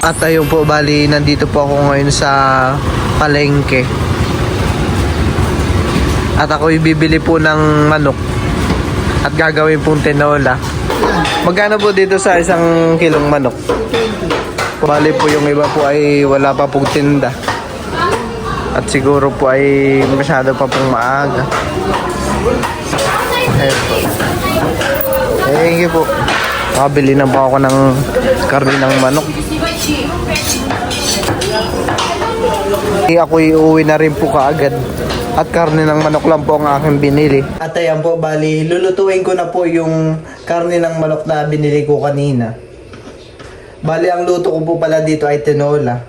At ayun po, bali nandito po ako ngayon sa palengke. At ako'y bibili po ng manok at gagawin pong tinola. Magkano po dito sa isang kilong manok? Bali po yung iba po ay wala pa pong tinda. At siguro po ay masyado pa pong maaga. Ayun po. Thank you po. Makabili na po ako ng karne ng manok. Ako'y uuwi na rin po kaagad. At karne ng manok lang po ang aking binili. At ayan po, bali, lulutuin ko na po yung karne ng manok na binili ko kanina. Bali, ang luto ko po pala dito ay tinola.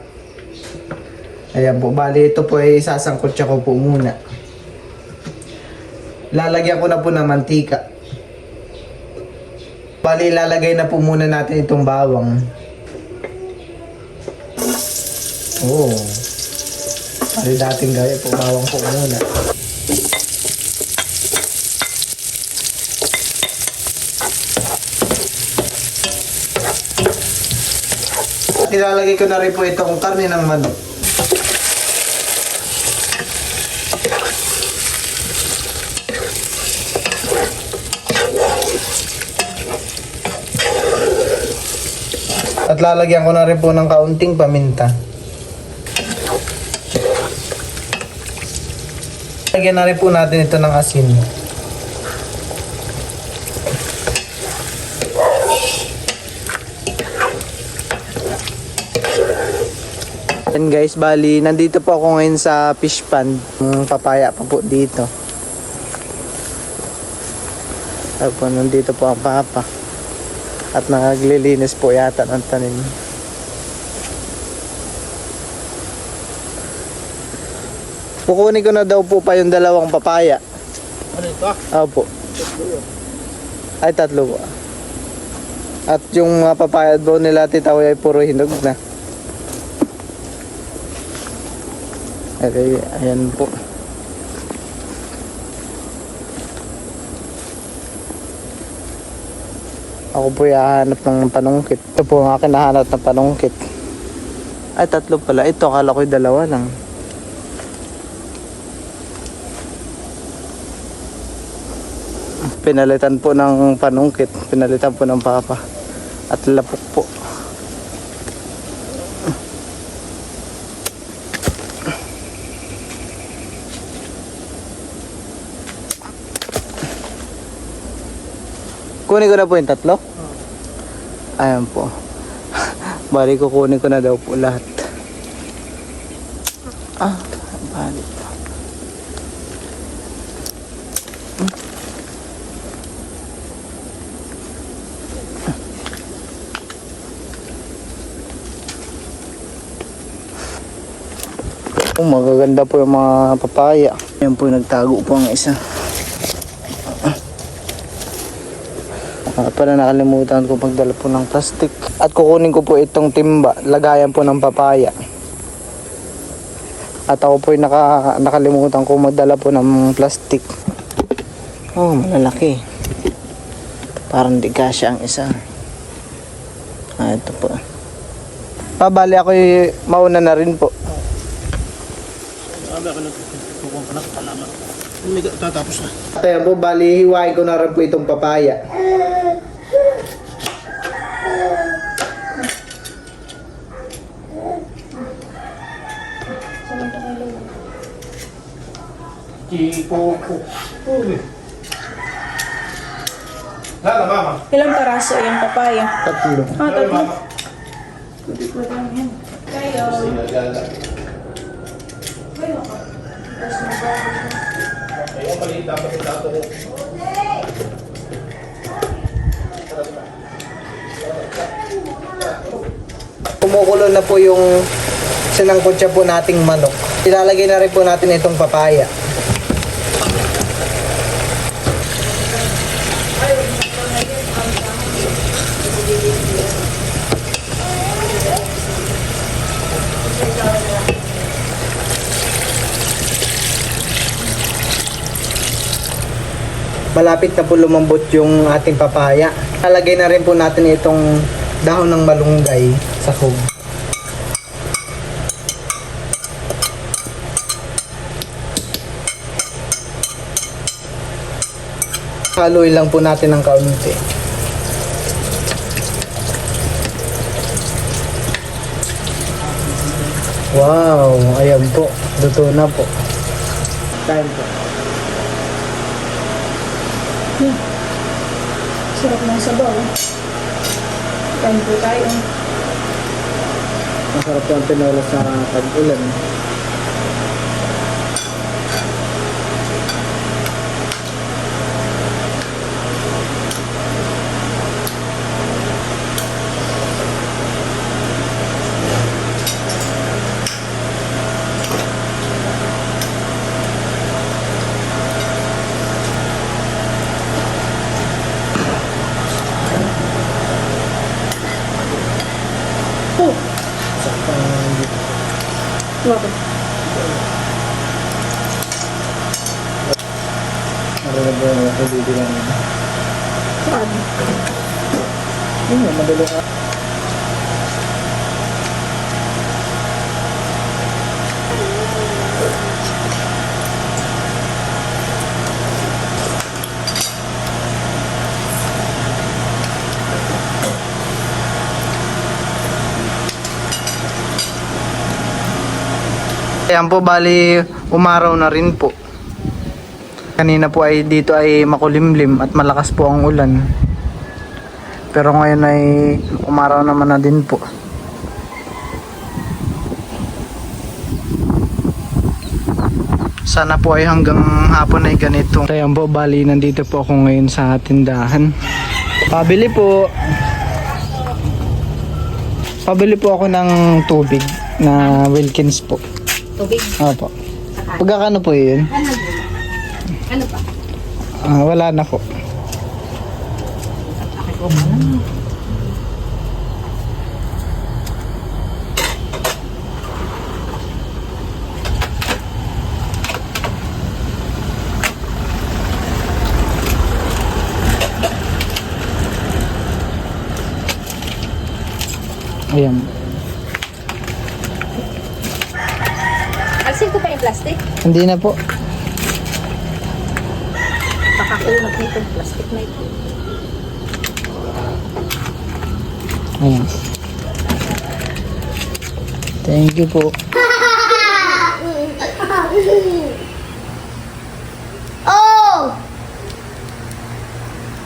Ayan po, bali, ito po ay isasangkot siya ko po muna. Lalagyan ko na po ng mantika. Bali, lalagay na po muna natin itong bawang. Oh. Bali, dating gaya po, bawang po muna. Ilalagay ko na rin po itong karne ng manok. At lalagyan ko na rin po ng kaunting paminta. Lagyan na rin po natin ito ng asin. And guys, bali, nandito po ako ngayon sa fish pond. Papaya pa po dito. Tapos nandito po ang papa. At naglilinis po yata ng tanim. Kukunin ko na daw po pa yung dalawang papaya. Ano ito? Opo. Ay, tatlo po. At yung mga papaya doon nila titawi ay puro hinog na. Okay, ayan po. Ako po hahanap ng panungkit. Ito po ang akin nahanap ng panungkit. Ay, tatlo pala. Ito, akala ko'y dalawa lang. Pinalitan po ng panungkit. Pinalitan po ng papa. At lapok po. Kunin ko na po yung tatlo? Ayan po. Bali ko kunin ko na daw po lahat. Bali po. Magaganda po yung mga papaya. Ayan po, nagtago po ang isa. Pala nakalimutan ko pagdala po ng plastic. At kukunin ko po itong timba, lagayan po ng papaya. At ako po nakalimutan ko magdala po ng plastic. Oh, malalaki. Parang di kasya ang isa. Ito po. Pabali ako mauna na rin po. Sabi ako nagkukuha ka na halaman. May tatapos na. At ayan po, bali hiwain ko na rin po itong papaya. Lala, mama. Ilang peraso yung papaya? Tatlo. Tatlo. Tutik lang yan. Kayo. Ayun, maliit dapat yung dato ko. Kumukulo na po yung sinangkutsa po nating manok. Ilalagay na rin po natin itong papaya. Malapit na po lumambot yung ating papaya. Lalagay na rin po natin itong dahon ng malunggay sa hog. Haluin lang po natin ng kaunti. Wow, ayan po. Luto na po. Kain po. Sarap ng sabaw. Kain po tayo. Masarap po ang tinola sa tag-ulan. Bakit? Marunong po yung kabibilan nila. Saan? Madalo ka. Ayan po, bali umaraw na rin po. Kanina po ay dito ay makulimlim at malakas po ang ulan. Pero ngayon ay umaraw naman na din po. Sana po ay hanggang hapon ay ganito. Ayan po, bali nandito po ako ngayon sa tindahan. Pabili po. Pabili po ako ng tubig na Wilkins po. Tubig. Opo. Pagkakano po yun? Ano pa? Wala na po. Ayan. Alsin ko pa yung plastic. Hindi na po. Pakakunat nito yung plastic na ito. Ayan. Thank you po. Oh!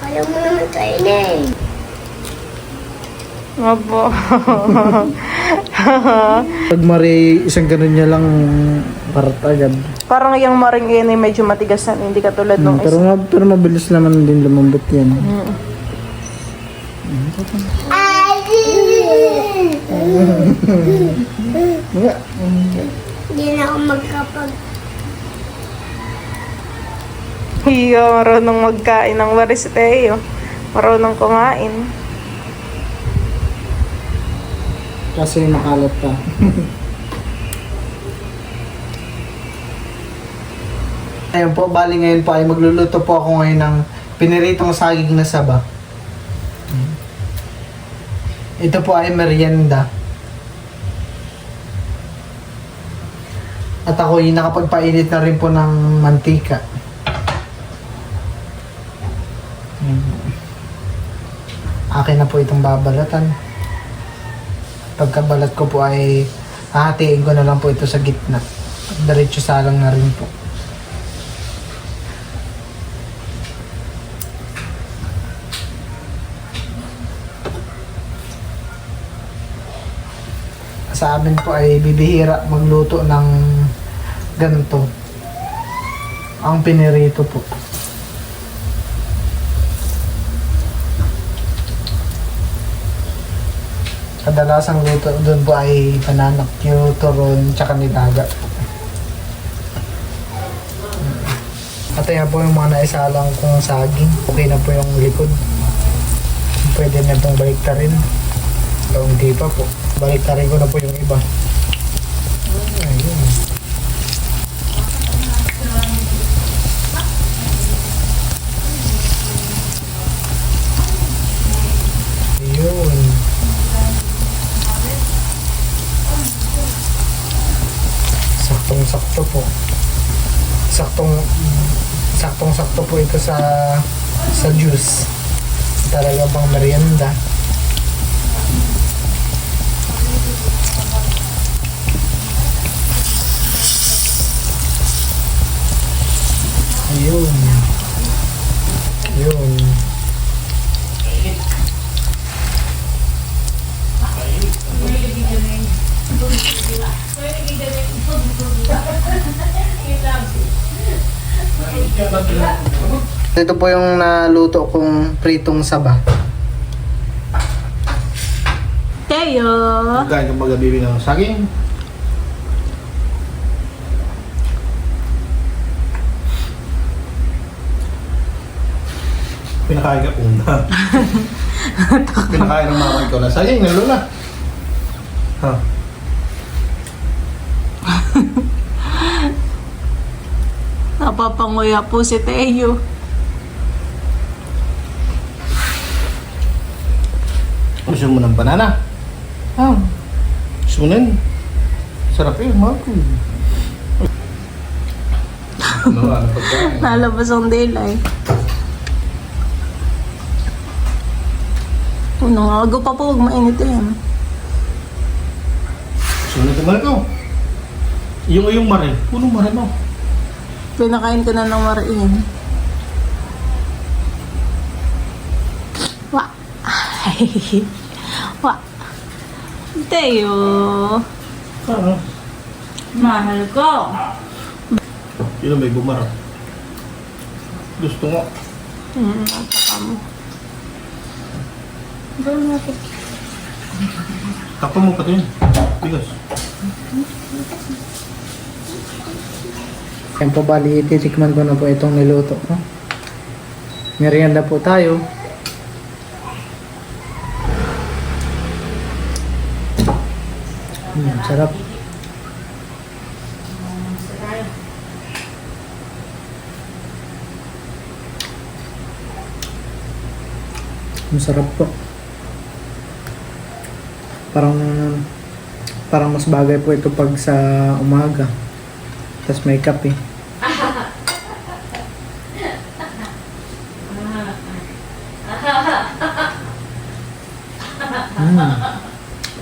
Ayaw mo naman kainin. Opo. Pag mari, isang ganun niya lang parat agad. Parang yung maring yun ay medyo matigas na, hindi katulad nung Pero, pero mabilis naman din lumambot yan. Hindi na ako magkapag... Hiyo, marunong magkain ng waris-teo. Marunong kumain. Kasi makalat pa. Ayun po, bali ngayon po ay magluluto po ako ngayon ng piniritong saging na saba. Ito po ay merienda. At ako yung nakapagpainit na rin po ng mantika. Akin na po itong babalatan. Pagkabalat ko po ay hahatiin ko na lang po ito sa gitna. Diretso salang na rin po. Sa amin po ay bibihira magluto ng ganito. Ang pinirito po. Kadalasang luto doon po ay pananak, turon, tsaka nilaga. At ayan po yung mga naisalang kong saging. Okay na po yung likod. Pwede na itong baliktarin. So hindi pa po. Baliktarin ko na po yung iba. Ayun. Ayun. Saktong-sakto po. Saktong-sakto po ito sa sa juice. Talaga pang merienda. Ayun. Yun. Ito po yung naluto kong pritong saba. Teo! Kain ka magabibi ng saging. Pinakain ka una. Pinakain ng mama ikaw na saging na lola. Ha? Napapanguya po si Teo. Gusto mo ng banana? Gusto mo nun? Sarap yun, mga ko. Ano pagkain? Nalabas ang daylight. Nangago pa po, huwag mainit yan. Gusto mo na tumal ko? Yung mare. Punong mare mo. Pinakain ko na ng mariin. Wa! Wa! Teo! Mahal ko! Yun ang may bumara. Gusto nga. Napaka mo. Gawin natin. Takpan mo pati yun. Bigas. Yan po bali, titikman ko na po itong niluto ko. Merienda po tayo. Sarap. Masarap po. Parang mas bagay po ito pag sa umaga. Tapos may kape.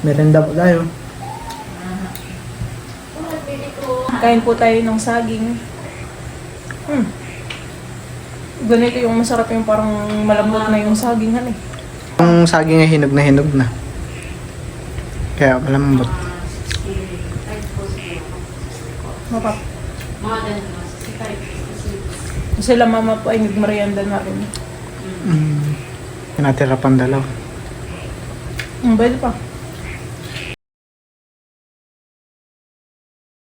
Merenda po tayo. Kain po tayo ng saging. Ganito yung masarap yung parang malambot na yung sagingan eh. Ang saging ay hinog na. Kaya malambot. Mapap. Sila mama po ay nagmerienda na rin. Natira pang dalaw. Pwede pa.